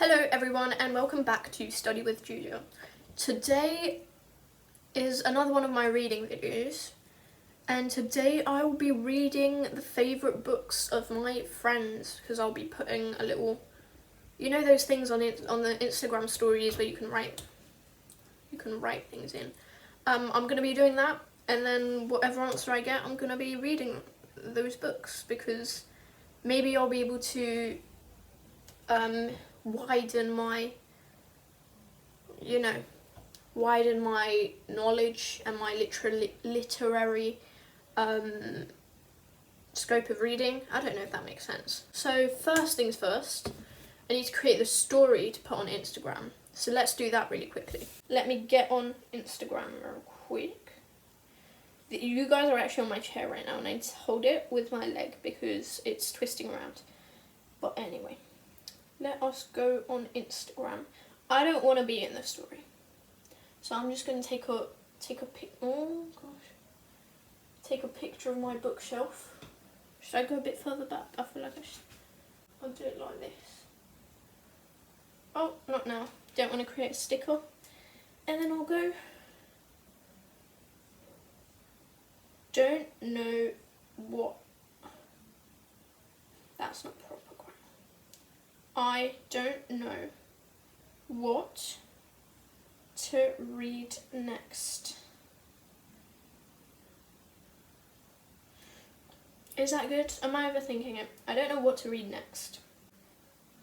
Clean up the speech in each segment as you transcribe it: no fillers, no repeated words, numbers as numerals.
Hello everyone and welcome back to Study with Julia. Today is another one of my reading videos, and today I will be reading the favourite books of my friends, because I'll be putting a little, you know those things on the Instagram stories where you can write things in. I'm going to be doing that, and then whatever answer I get I'm going to be reading those books, because maybe I'll be able to widen my knowledge and my literary scope of reading. I don't know if that makes sense. So first things first, I need to create the story to put on Instagram. So let's do that really quickly. Let me get on Instagram real quick. You guys are actually on my chair right now and I need to hold it with my leg because it's twisting around. But anyway, let us go on Instagram. I don't want to be in the story, so I'm just going to take a picture of my bookshelf. Should I go a bit further back? I feel like I'll do it like this. Oh, not now. Don't want to create a sticker. And then I'll go. Don't know what. That's not proper grammar. I don't know what to read next. Is that good? Am I overthinking it? I don't know what to read next.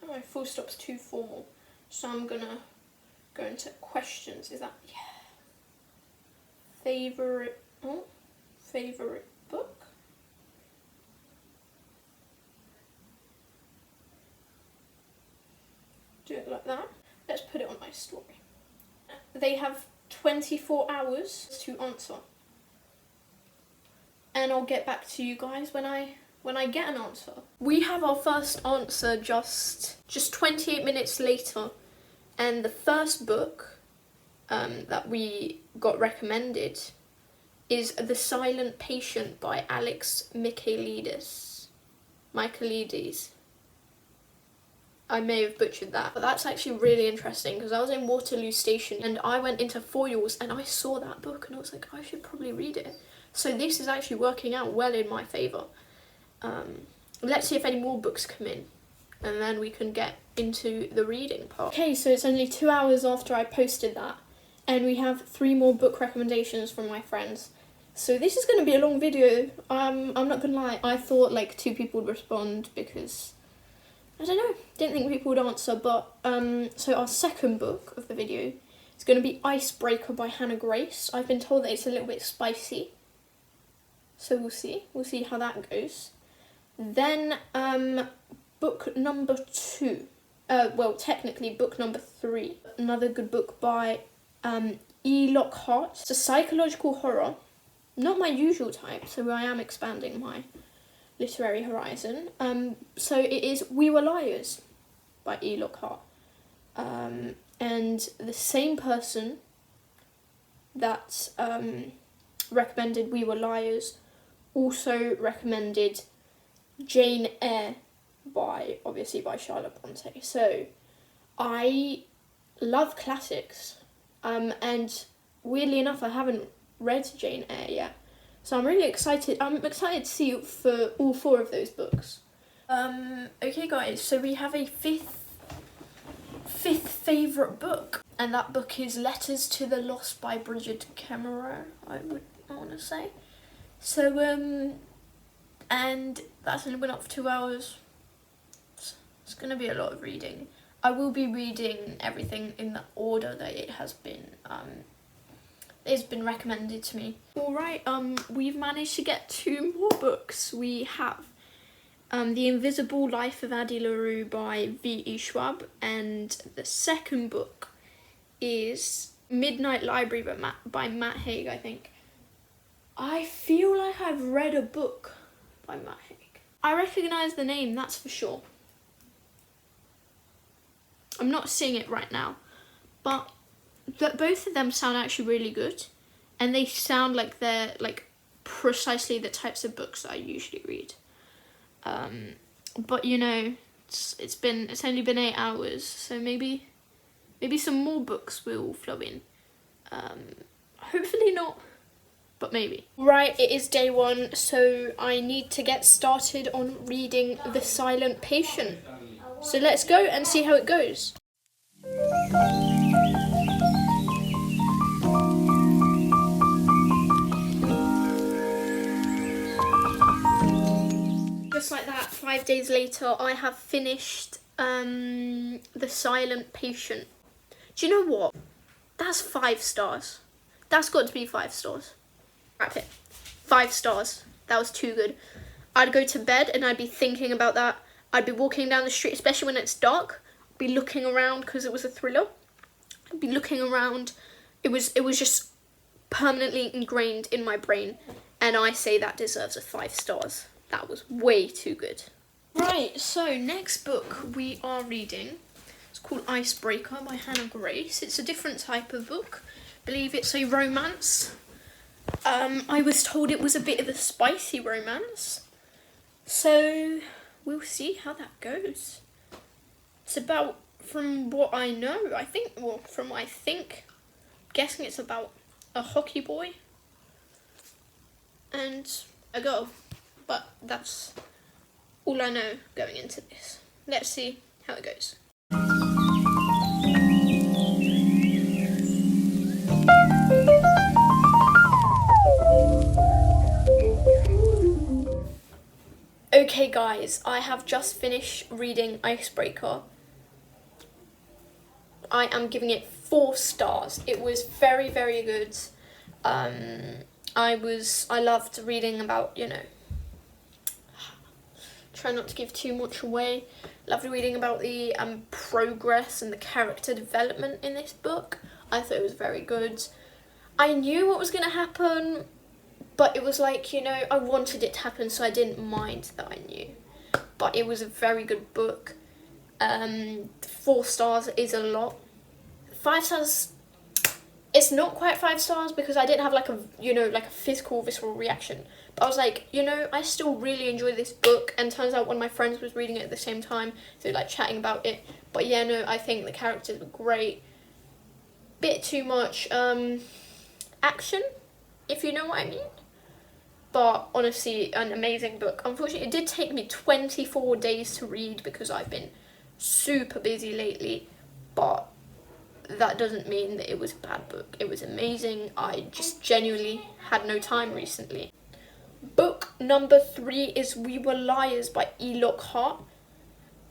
Oh, my full stop's too formal, so I'm gonna go into questions. Is that, yeah. Favorite book? Do it like that. Let's put it on my story. They have 24 hours to answer, and I'll get back to you guys when I get an answer. We have our first answer just 28 minutes later, and the first book that we got recommended is The Silent Patient by Alex Michaelides. I may have butchered that, but that's actually really interesting because I was in Waterloo Station and I went into Foyles and I saw that book and I was like, I should probably read it. So this is actually working out well in my favour. Let's see if any more books come in and then we can get into the reading part. Okay, so it's only 2 hours after I posted that and we have 3 more book recommendations from my friends. So this is going to be a long video. I'm not going to lie, I thought like 2 people would respond because I don't know, didn't think people would answer, but so our second book of the video is going to be Icebreaker by Hannah Grace. I've been told that it's a little bit spicy, so we'll see how that goes. Then book number 2, well technically book number 3, another good book by E. Lockhart. It's a psychological horror, not my usual type, so I am expanding my literary horizon. So it is We Were Liars by E. Lockhart. And the same person that recommended We Were Liars also recommended Jane Eyre by Charlotte Bronte. So I love classics, and weirdly enough I haven't read Jane Eyre yet. So I'm really excited. I'm excited to see for all 4 of those books. Okay guys, so we have a fifth favourite book. And that book is Letters to the Lost by Bridget Kemmerer, I want to say. So, and that's only been up for 2 hours. It's going to be a lot of reading. I will be reading everything in the order that it has been, it's been recommended to me. Alright, we've managed to get 2 more books. We have The Invisible Life of Addie LaRue by V.E. Schwab, and the second book is Midnight Library by Matt Haig, I think. I feel like I've read a book by Matt Haig. I recognise the name, that's for sure. I'm not seeing it right now, but both of them sound actually really good, and they sound like they're like precisely the types of books that I usually read. But you know, It's only been 8 hours, so maybe some more books will flow in. Hopefully not, but maybe. Right, it is day 1, so I need to get started on reading The Silent Patient. So let's go and see how it goes. Just like that, 5 days later, I have finished The Silent Patient. Do you know what? That's 5 stars. That's got to be 5 stars. Right, it. 5 stars. That was too good. I'd go to bed and I'd be thinking about that. I'd be walking down the street, especially when it's dark. I'd be looking around because it was a thriller. I'd be looking around. It was just permanently ingrained in my brain. And I say that deserves a 5 stars. That was way too good. Right, so next book we are reading. It's called Icebreaker by Hannah Grace. It's a different type of book. I believe it's a romance. I was told it was a bit of a spicy romance. So we'll see how that goes. It's about, from what I know, from what I think, I'm guessing it's about a hockey boy and a girl. But that's all I know going into this. Let's see how it goes. Okay guys, I have just finished reading Icebreaker. I am giving it 4 stars. It was very, very good. I loved reading about, try not to give too much away. Loved reading about the progress and the character development in this book. I thought it was very good. I knew what was going to happen, but it was like, I wanted it to happen, so I didn't mind that I knew. But it was a very good book. 4 stars is a lot. 5 stars, it's not quite 5 stars because I didn't have like a physical, visceral reaction. But I was like, I still really enjoy this book, and turns out one of my friends was reading it at the same time, so like chatting about it. But yeah, no, I think the characters were great. Bit too much action, if you know what I mean. But honestly, an amazing book. Unfortunately, it did take me 24 days to read because I've been super busy lately, but that doesn't mean that it was a bad book. It was amazing. I just genuinely had no time recently. Book number 3 is We Were Liars by E. Lockhart.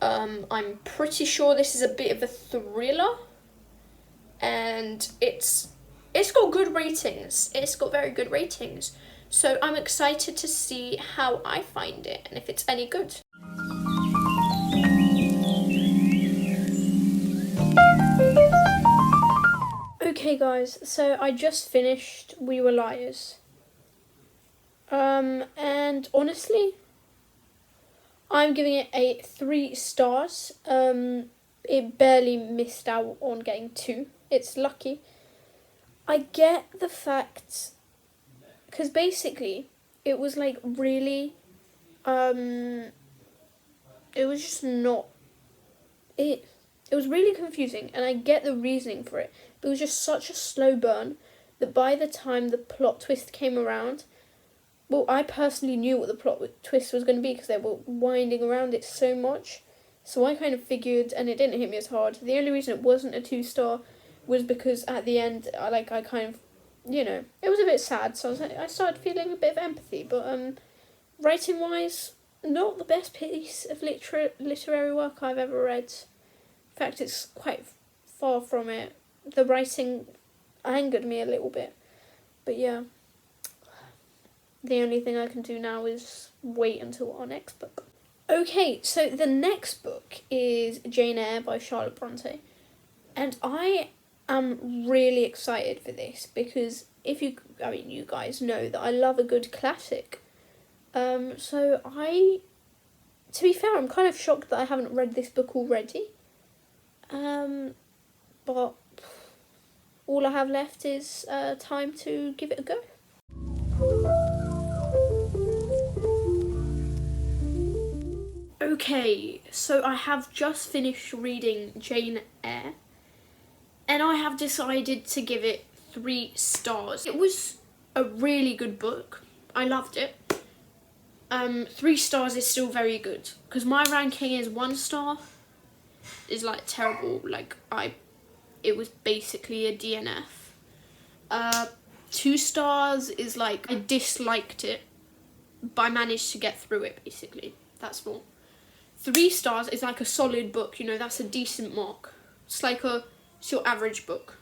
I'm pretty sure this is a bit of a thriller, and it's got good ratings. It's got very good ratings. So I'm excited to see how I find it and if it's any good. Okay guys, so I just finished We Were Liars. And honestly, I'm giving it a 3 stars. It barely missed out on getting 2. It's lucky. I get the fact, because basically it was like really, it was just not, it was really confusing, and I get the reasoning for it, but it was just such a slow burn that by the time the plot twist came around, well, I personally knew what the plot twist was going to be because they were winding around it so much, so I kind of figured, and it didn't hit me as hard. The only reason it wasn't a 2-star was because at the end, I kind of, it was a bit sad, so I started feeling a bit of empathy. But writing-wise, not the best piece of literary work I've ever read. In fact, it's quite far from it. The writing angered me a little bit. But yeah, the only thing I can do now is wait until our next book. Okay, so the next book is Jane Eyre by Charlotte Bronte. And I am really excited for this because you guys know that I love a good classic. So to be fair, I'm kind of shocked that I haven't read this book already. But all I have left is time to give it a go. Okay, so I have just finished reading Jane Eyre, and I have decided to give it 3 stars. It was a really good book. I loved it. 3 stars is still very good, because my ranking is 1 star is like terrible, like it was basically a DNF. 2 stars is like I disliked it, but I managed to get through it basically. That's all. 3 stars is like a solid book, you know, that's a decent mark. It's like it's your average book.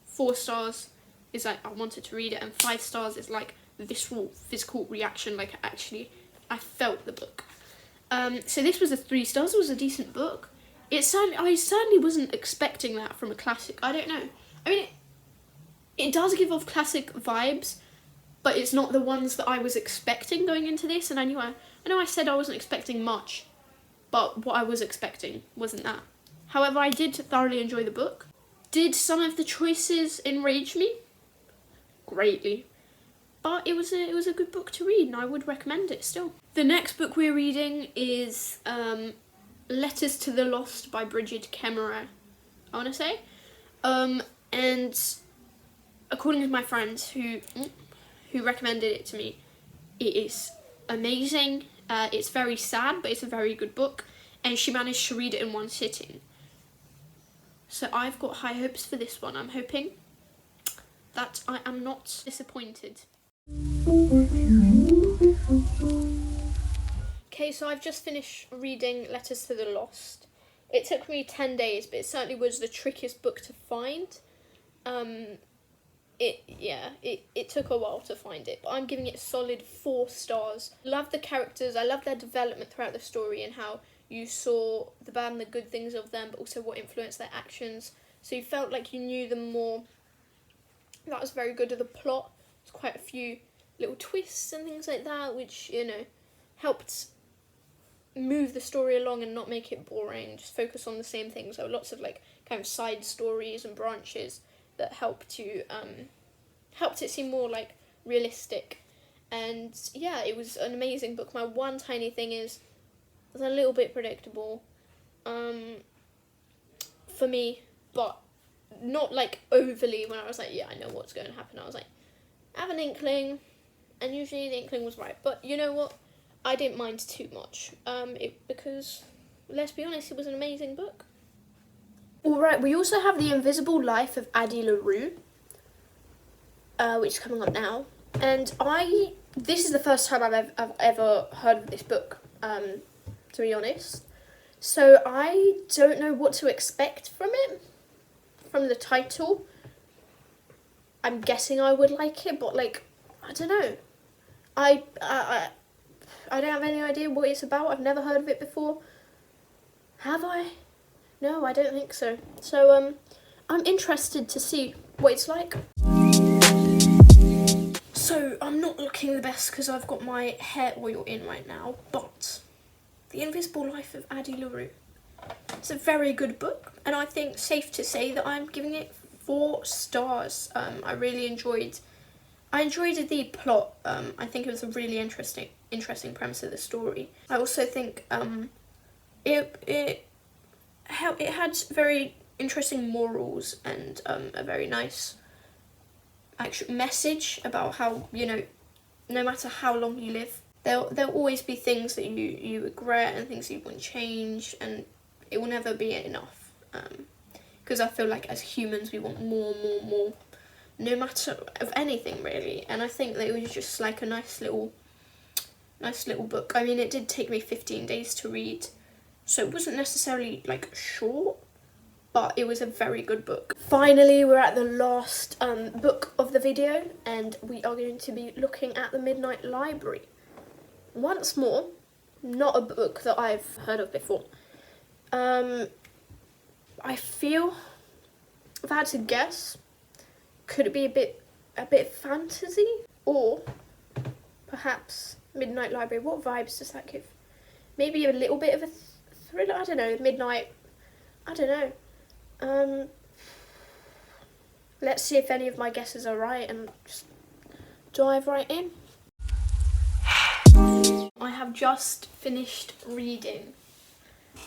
4 stars is like I wanted to read it, and 5 stars is like visceral physical reaction, like actually I felt the book. So this was a 3 stars. It was a decent book. I certainly wasn't expecting that from a classic. I don't know. I mean, it does give off classic vibes, but it's not the ones that I was expecting going into this. And I know I said I wasn't expecting much, but what I was expecting wasn't that. However, I did thoroughly enjoy the book. Did some of the choices enrage me? Greatly. But it was a good book to read, and I would recommend it still. The next book we're reading is Letters to the Lost by Bridget Kemmerer, I want to say. And according to my friends who recommended it to me, it is amazing. It's very sad, but it's a very good book, and she managed to read it in 1 sitting. So I've got high hopes for this one. I'm hoping that I am not disappointed. Okay, so I've just finished reading Letters to the Lost. It took me 10 days, but it certainly was the trickiest book to find. It took a while to find it, but I'm giving it a solid 4 stars. Love the characters, I love their development throughout the story and how you saw the bad and the good things of them, but also what influenced their actions. So you felt like you knew them more. That was very good. Of the plot, there's quite a few little twists and things like that, which, you know, helped move the story along and not make it boring, just focus on the same things. So lots of like kind of side stories and branches that helped it seem more like realistic. And yeah, it was an amazing book. My one tiny thing is it was a little bit predictable for me, but not like overly. When I was like, yeah, I know what's going to happen, I was like, I have an inkling, and usually the inkling was right. But you know what, I didn't mind too much, because let's be honest, it was an amazing book. Alright, we also have The Invisible Life of Addie LaRue, which is coming up now, and this is the first time I've ever heard of this book, to be honest, so I don't know what to expect from it, from the title. I'm guessing I would like it, but like, I don't know, I don't have any idea what it's about. I've never heard of it before. Have I? No, I don't think so. So, I'm interested to see what it's like. So, I'm not looking the best because I've got my hair oil in right now, but The Invisible Life of Addie LaRue. It's a very good book, and I think safe to say that I'm giving it 4 stars. I really enjoyed the plot. I think it was a really interesting premise of the story. I also think it had very interesting morals and a very nice actual message about how, you know, no matter how long you live, there'll always be things that you regret and things you want to change, and it will never be enough. Because I feel like as humans we want more, no matter of anything really. And I think that it was just like a nice little book. I mean, it did take me 15 days to read, so it wasn't necessarily like short, but it was a very good book. Finally, we're at the last book of the video, and we are going to be looking at The Midnight Library. Once more, not a book that I've heard of before. I feel, if I had to guess, could it be a bit fantasy, or perhaps Midnight Library? What vibes does that give? Maybe a little bit of a thriller. I don't know. Midnight. I don't know. Let's see if any of my guesses are right and just dive right in. I have just finished reading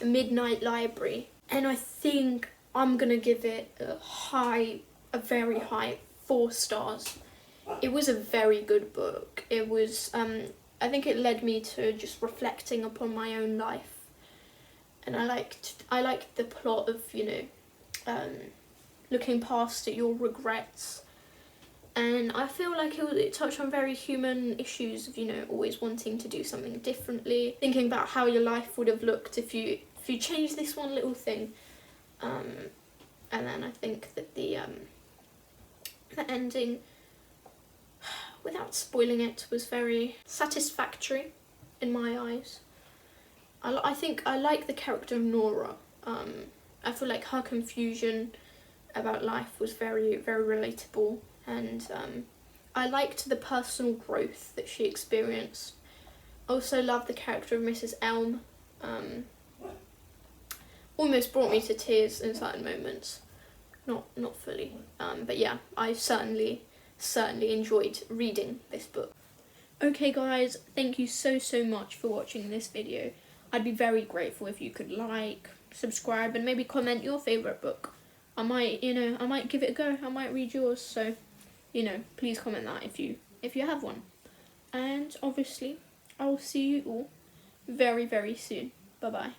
Midnight Library, and I think I'm gonna give it a very high 4 stars. It was a very good book. It was, I think it led me to just reflecting upon my own life, and I liked the plot of, you know, looking past at your regrets. And I feel like it touched on very human issues of, you know, always wanting to do something differently, thinking about how your life would have looked if you changed this one little thing. And then I think that the ending, without spoiling it, was very satisfactory in my eyes. I think I like the character of Nora. I feel like her confusion about life was very, very relatable. And I liked the personal growth that she experienced. Also loved the character of Mrs. Elm. Almost brought me to tears in certain moments. Not fully. But yeah, I certainly enjoyed reading this book. Okay guys, thank you so much for watching this video. I'd be very grateful if you could like, subscribe, and maybe comment your favourite book. I might give it a go. I might read yours, so please comment that if you have one. And obviously, I will see you all very, very soon. Bye bye.